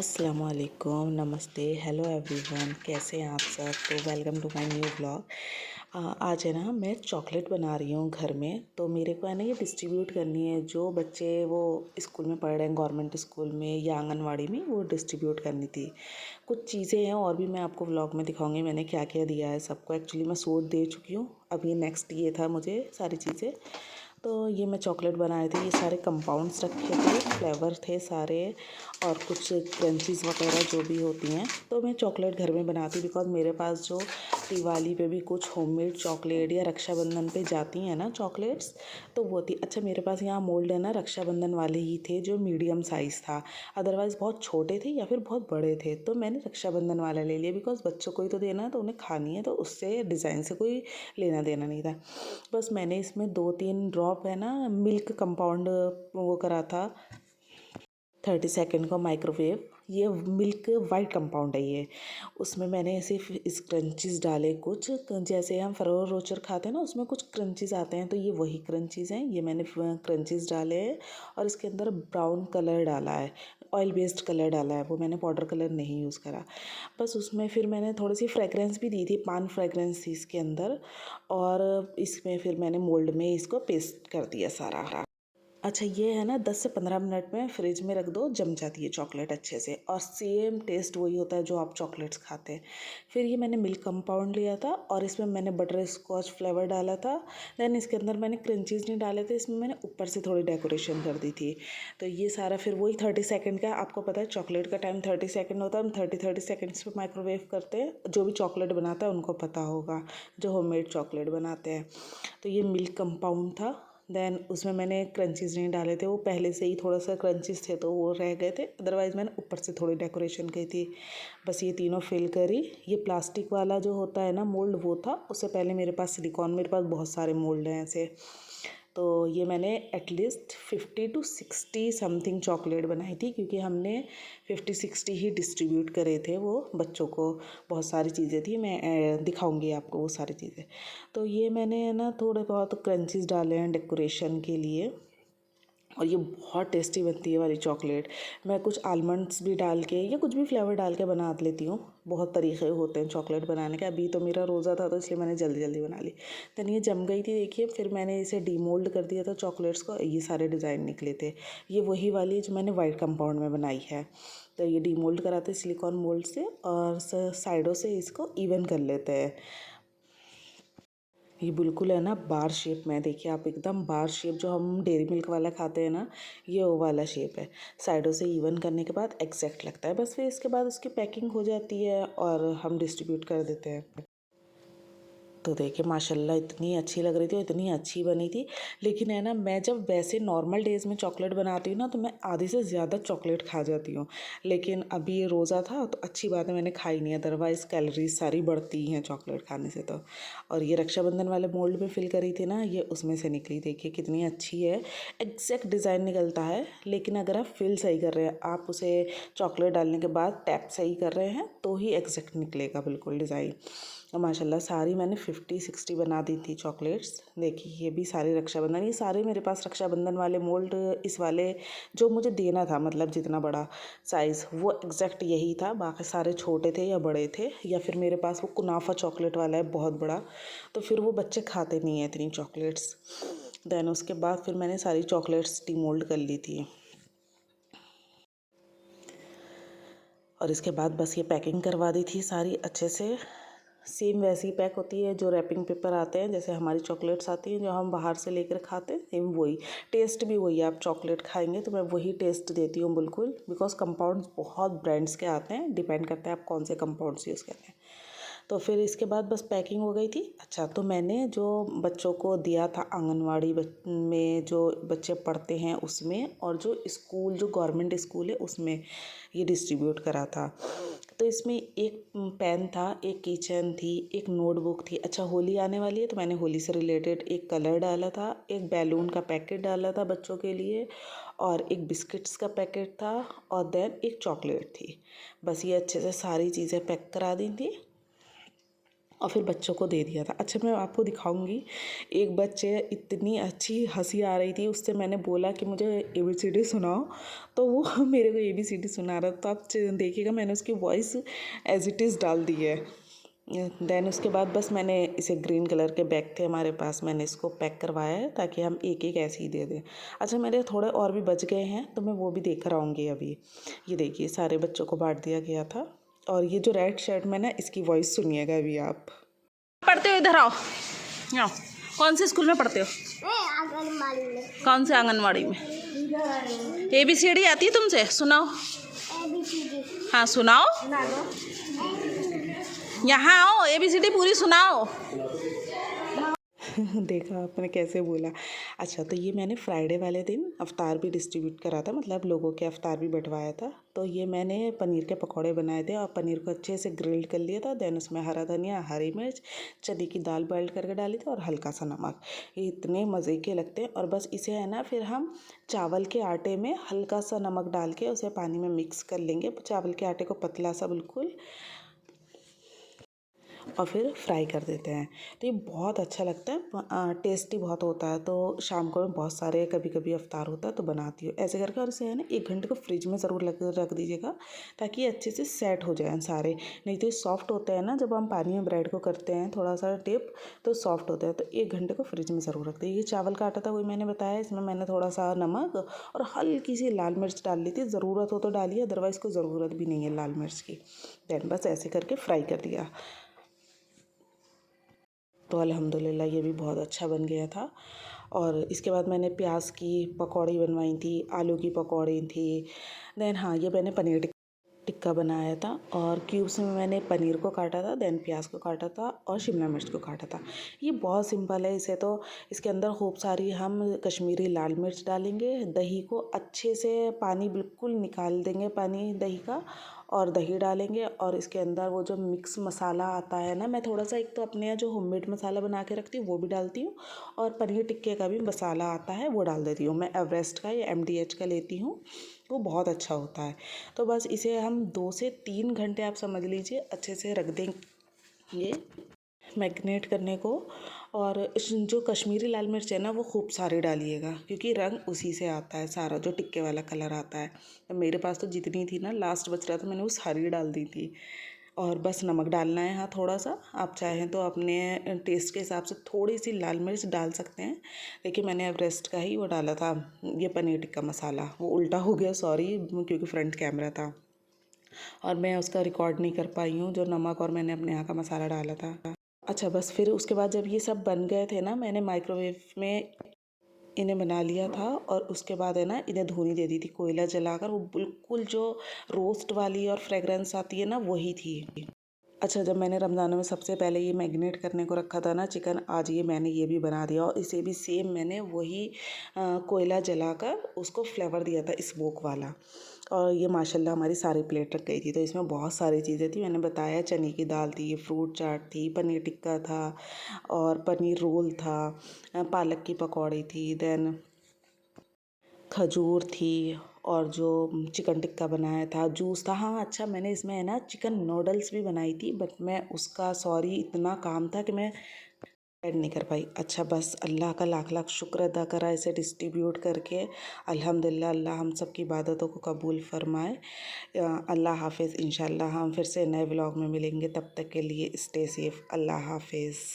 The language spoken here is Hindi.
अस्सलाम वालेकुम, नमस्ते, हेलो एवरीवन। कैसे हैं आप सब? तो welcome to my new blog. आज है ना मैं चॉकलेट बना रही हूँ घर में। तो मेरे को है ना ये डिस्ट्रीब्यूट करनी है, जो बच्चे वो स्कूल में पढ़ रहे हैं गवर्नमेंट स्कूल में या आंगनवाड़ी में, वो डिस्ट्रीब्यूट करनी थी। कुछ चीज़ें हैं और भी मैं आपको व्लॉग में दिखाऊंगी मैंने क्या क्या दिया है सबको। एक्चुअली मैं सूट दे चुकी हूँ, अब ये नेक्स्ट ये था मुझे सारी चीज़ें। तो ये मैं चॉकलेट बनाए थे, ये सारे कंपाउंड्स रखे थे, फ्लेवर थे सारे, और कुछ क्रंचीज़ वगैरह जो भी होती हैं। तो मैं चॉकलेट घर में बनाती बिकॉज़ मेरे पास जो दिवाली पे भी कुछ होममेड चॉकलेट या रक्षाबंधन पे जाती हैं ना चॉकलेट्स, तो वो थी। अच्छा, मेरे पास यहाँ मोल्ड है ना रक्षाबंधन वाले ही थे जो मीडियम साइज़ था, अदरवाइज़ बहुत छोटे थे या फिर बहुत बड़े थे। तो मैंने रक्षाबंधन वाला ले लिया बिकॉज़ बच्चों को ही तो देना है, तो उन्हें खानी है, तो उससे डिज़ाइन से कोई लेना देना नहीं था। बस मैंने इसमें 2-3 ड्रॉप है ना मिल्क कंपाउंड वो करा था, 30 सेकेंड का माइक्रोवेव। ये मिल्क वाइट कंपाउंड है ये। उसमें मैंने सिर्फ इस क्रंचीज़ डाले कुछ, जैसे हम फरो रोचर खाते हैं ना उसमें कुछ क्रंचीज़ आते हैं, तो ये वही क्रंचीज़ हैं। ये मैंने क्रंचीज़ डाले हैं और इसके अंदर ब्राउन कलर डाला है, ऑयल बेस्ड कलर डाला है, वो मैंने पाउडर कलर नहीं यूज़ करा। बस उसमें फिर मैंने थोड़ी सी फ्रेगरेंस भी दी थी, पान फ्रेगरेंस थी इसके अंदर। और इसमें फिर मैंने मोल्ड में इसको पेस्ट कर दिया सारा। अच्छा, ये है ना 10 से 15 मिनट में फ्रिज में रख दो, जम जाती है चॉकलेट अच्छे से, और सेम टेस्ट वही होता है जो आप चॉकलेट्स खाते हैं। फिर ये मैंने मिल्क कंपाउंड लिया था और इसमें मैंने बटर स्कॉच फ्लेवर डाला था। देन इसके अंदर मैंने क्रंचीज़ नहीं डाले थे, इसमें मैंने ऊपर से थोड़ी डेकोरेशन कर दी थी। तो ये सारा फिर वही 30 सेकेंड का, आपको पता है चॉकलेट का टाइम 30 सेकेंड होता है, हम 30 सेकेंड्स पर माइक्रोवेव करते हैं। जो भी चॉकलेट बनाता है उनको पता होगा, जो होममेड चॉकलेट बनाते हैं। तो ये मिल्क कंपाउंड था। देन उसमें मैंने क्रंचीज़ नहीं डाले थे, वो पहले से ही थोड़ा सा क्रंचीज़ थे तो वो रह गए थे, अदरवाइज़ मैंने ऊपर से थोड़ी डेकोरेशन की थी। बस ये तीनों फिल करी। ये प्लास्टिक वाला जो होता है ना मोल्ड, वो था। उससे पहले मेरे पास सिलिकॉन, मेरे पास बहुत सारे मोल्ड हैं ऐसे। तो ये मैंने एटलीस्ट 50 to 60 समथिंग चॉकलेट बनाई थी, क्योंकि हमने 50-60 ही डिस्ट्रीब्यूट करे थे वो बच्चों को। बहुत सारी चीज़ें थी, मैं दिखाऊंगी आपको वो सारी चीज़ें। तो ये मैंने ना थोड़े बहुत क्रंचीज़ डाले हैं डेकोरेशन के लिए, और ये बहुत टेस्टी बनती है वाली चॉकलेट। मैं कुछ आलमंड्स भी डाल के या कुछ भी फ्लेवर डाल के बना लेती हूँ। बहुत तरीक़े होते हैं चॉकलेट बनाने के। अभी तो मेरा रोज़ा था तो इसलिए मैंने जल्दी जल्दी बना ली। तो ये जम गई थी, देखिए। फिर मैंने इसे डीमोल्ड कर दिया था चॉकलेट्स को, ये सारे डिज़ाइन निकले थे। ये वही वाली जो मैंने वाइट कंपाउंड में बनाई है। तो ये डीमोल्ड कराते सिलिकॉन मोल्ड से, और साइडों से इसको इवन कर लेते हैं। ये बिल्कुल है ना बार शेप में, देखिए आप, एकदम बार शेप जो हम डेयरी मिल्क वाला खाते हैं ना, ये वो वाला शेप है। साइडों से इवन करने के बाद एग्जैक्ट लगता है। बस फिर इसके बाद उसकी पैकिंग हो जाती है और हम डिस्ट्रीब्यूट कर देते हैं। तो देखिए माशाल्लाह इतनी अच्छी लग रही थी और इतनी अच्छी बनी थी। लेकिन है ना, मैं जब वैसे नॉर्मल डेज़ में चॉकलेट बनाती हूँ ना, तो मैं आधी से ज़्यादा चॉकलेट खा जाती हूँ। लेकिन अभी ये रोज़ा था तो अच्छी बात है मैंने खाई नहीं, अदरवाइज़ कैलोरीज सारी बढ़ती हैं चॉकलेट खाने से तो। और ये रक्षाबंधन वाले मोल्ड में फिल करी थी ना, ये उसमें से निकली। देखिए कितनी अच्छी है, एग्जैक्ट डिज़ाइन निकलता है। लेकिन अगर आप फिल सही कर रहे हैं, आप उसे चॉकलेट डालने के बाद टैप सही कर रहे हैं, तो ही एग्जैक्ट निकलेगा बिल्कुल डिज़ाइन। और माशाल्लाह सारी मैंने 50-60 बना दी थी चॉकलेट्स। देखिए ये भी सारे रक्षाबंधन, ये सारे मेरे पास रक्षाबंधन वाले मोल्ड, इस वाले जो मुझे देना था, मतलब जितना बड़ा साइज़ वो एग्जैक्ट यही था। बाकी सारे छोटे थे या बड़े थे, या फिर मेरे पास वो कुनाफा चॉकलेट वाला है बहुत बड़ा, तो फिर वो बच्चे खाते नहीं हैं इतनी चॉकलेट्स। देन उसके बाद फिर मैंने सारी चॉकलेट्स डीमोल्ड कर ली थी। और इसके बाद बस ये पैकिंग करवा दी थी सारी अच्छे से। सेम वैसी पैक होती है जो रैपिंग पेपर आते हैं, जैसे हमारी चॉकलेट्स आती हैं जो हम बाहर से लेकर खाते हैं, सेम वही टेस्ट भी वही है। आप चॉकलेट खाएंगे तो मैं वही टेस्ट देती हूँ बिल्कुल, बिकॉज कंपाउंड्स बहुत ब्रांड्स के आते हैं, डिपेंड करता है आप कौन से कंपाउंड्स यूज़ करते हैं। तो फिर इसके बाद बस पैकिंग हो गई थी। अच्छा, तो मैंने जो बच्चों को दिया था आंगनवाड़ी में जो बच्चे पढ़ते हैं उसमें, और जो स्कूल, जो गवर्नमेंट स्कूल है उसमें ये डिस्ट्रीब्यूट करा था। तो इसमें एक पेन था, एक किचन थी, एक नोटबुक थी। अच्छा, होली आने वाली है तो मैंने होली से रिलेटेड एक कलर डाला था, एक बैलून का पैकेट डाला था बच्चों के लिए, और एक बिस्किट्स का पैकेट था, और देन एक चॉकलेट थी। बस ये अच्छे से सारी चीज़ें पैक करा दी थी। और फिर बच्चों को दे दिया था। अच्छा, मैं आपको दिखाऊंगी, एक बच्चे इतनी अच्छी हंसी आ रही थी, उससे मैंने बोला कि मुझे ABCD सुनाओ, तो वो मेरे को ABCD सुना रहा था। तो आप देखिएगा, मैंने उसकी वॉइस एज इट इज़ डाल दी है। देन उसके बाद बस मैंने इसे, ग्रीन कलर के बैग थे हमारे पास, मैंने इसको पैक करवाया है ताकि हम एक एक ऐसे ही दे दें। अच्छा, मेरे थोड़े और भी बच गए हैं तो मैं वो भी देख कर आऊँगी अभी। ये देखिए, सारे बच्चों को बांट दिया गया था। और ये जो रेड शर्ट में ना, इसकी वॉइस सुनिएगा अभी आप। पढ़ते हो? इधर आओ। आओ। कौन से स्कूल में पढ़ते हो? आंगनबाड़ी में। कौन से आंगनवाड़ी में? ABCD आती है तुमसे? सुनाओ। ABCD। हाँ सुनाओ, यहाँ आओ, ABCD पूरी सुनाओ। देखा आपने कैसे बोला। अच्छा, तो ये मैंने फ्राइडे वाले दिन अफ्तार भी डिस्ट्रीब्यूट करा था, मतलब लोगों के अफ्तार भी बंटवाया था। तो ये मैंने पनीर के पकौड़े बनाए थे और पनीर को अच्छे से ग्रिल्ड कर लिया था। देन उसमें हरा धनिया, हरी मिर्च, चने की दाल बॉइल्ड करके डाली थी और हल्का सा नमक। ये इतने मज़े के लगते हैं। और बस इसे है ना, फिर हम चावल के आटे में हल्का सा नमक डाल के उसे पानी में मिक्स कर लेंगे, चावल के आटे को पतला सा बिल्कुल, और फिर फ्राई कर देते हैं। तो ये बहुत अच्छा लगता है, टेस्टी बहुत होता है। तो शाम को मैं बहुत सारे, कभी कभी अफ्तार होता है तो बनाती हूँ ऐसे करके। और इसे है ना 1 घंटे को फ्रिज में ज़रूर रख दीजिएगा ताकि ये अच्छे से सेट हो जाए सारे। नहीं तो ये सॉफ्ट होते हैं ना, जब हम पानी में ब्रेड को करते हैं थोड़ा सा डिप, तो सॉफ्ट होता है। तो 1 घंटे को फ्रिज में ज़रूर रख दीजिए। ये चावल का आटा था, वही मैंने बताया, इसमें मैंने थोड़ा सा नमक और हल्की सी लाल मिर्च डाल ली थी। ज़रूरत हो तो डालिए, अदरवाइज़ कोई ज़रूरत भी नहीं है लाल मिर्च की। देन बस ऐसे करके फ्राई कर दिया। तो अल्हम्दुलिल्लाह ये भी बहुत अच्छा बन गया था। और इसके बाद मैंने प्याज की पकौड़ी बनवाई थी, आलू की पकौड़ी थी। देन हाँ, ये मैंने पनीर टिक्का बनाया था और क्यूब्स में मैंने पनीर को काटा था, देन प्याज को काटा था और शिमला मिर्च को काटा था। ये बहुत सिंपल है। इसे तो, इसके अंदर खूब सारी हम कश्मीरी लाल मिर्च डालेंगे, दही को अच्छे से, पानी बिल्कुल निकाल देंगे पानी दही का, और दही डालेंगे। और इसके अंदर वो जो मिक्स मसाला आता है ना, मैं थोड़ा सा, एक तो अपने यहाँ जो होममेड मसाला बना के रखती हूँ वो भी डालती हूँ, और पनीर टिक्के का भी मसाला आता है वो डाल देती हूँ। मैं एवरेस्ट का या MDH का लेती हूँ, वो बहुत अच्छा होता है। तो बस इसे हम 2 से 3 घंटे, आप समझ लीजिए, अच्छे से रख देंगे मैरिनेट करने को। और जो कश्मीरी लाल मिर्च है ना, वो खूब सारी डालिएगा क्योंकि रंग उसी से आता है सारा, जो टिक्के वाला कलर आता है। तो मेरे पास तो जितनी थी ना, लास्ट बच रहा था, मैंने वो सारी डाल दी थी। और बस नमक डालना है, हाँ थोड़ा सा, आप चाहें तो अपने टेस्ट के हिसाब से थोड़ी सी लाल मिर्च डाल सकते हैं। देखिए, मैंने एवरेस्ट का ही वो डाला था, ये पनीर टिक्का मसाला। वो उल्टा हो गया, सॉरी, क्योंकि फ्रंट कैमरा था और मैं उसका रिकॉर्ड नहीं कर पाई हूँ, जो नमक और मैंने अपने यहाँ का मसाला डाला था। अच्छा, बस फिर उसके बाद जब ये सब बन गए थे ना, मैंने माइक्रोवेव में इन्हें बना लिया था। और उसके बाद है ना, इन्हें धोनी दे दी थी कोयला जलाकर। वो बिल्कुल जो रोस्ट वाली और फ्रेगरेंस आती है ना, वही थी। अच्छा, जब मैंने रमज़ानों में सबसे पहले ये मैरिनेट करने को रखा था ना चिकन, आज ये मैंने ये भी बना दिया। और इसे भी सेम मैंने वही कोयला जलाकर उसको फ्लेवर दिया था, स्मोक वाला। और ये माशाल्लाह हमारी सारी प्लेट रख गई थी। तो इसमें बहुत सारी चीज़ें थी, मैंने बताया, चने की दाल थी, फ्रूट चाट थी, पनीर टिक्का था और पनीर रोल था, पालक की पकौड़ी थी, देन खजूर थी, और जो चिकन टिक्का बनाया था, जूस था। हाँ अच्छा, मैंने इसमें है ना चिकन नूडल्स भी बनाई थी, बट मैं उसका, सॉरी, इतना काम था कि मैं ऐड नहीं कर पाई। अच्छा, बस अल्लाह का लाख लाख शुक्र अदा करा इसे डिस्ट्रीब्यूट करके। अल्हम्दुलिल्लाह, अल्लाह हम सब की इबादतों को कबूल फ़रमाए। अल्लाह हाफ़िज़। इंशाल्लाह हम फिर से नए व्लॉग में मिलेंगे, तब तक के लिए स्टे सेफ़। अल्लाह हाफ़िज़।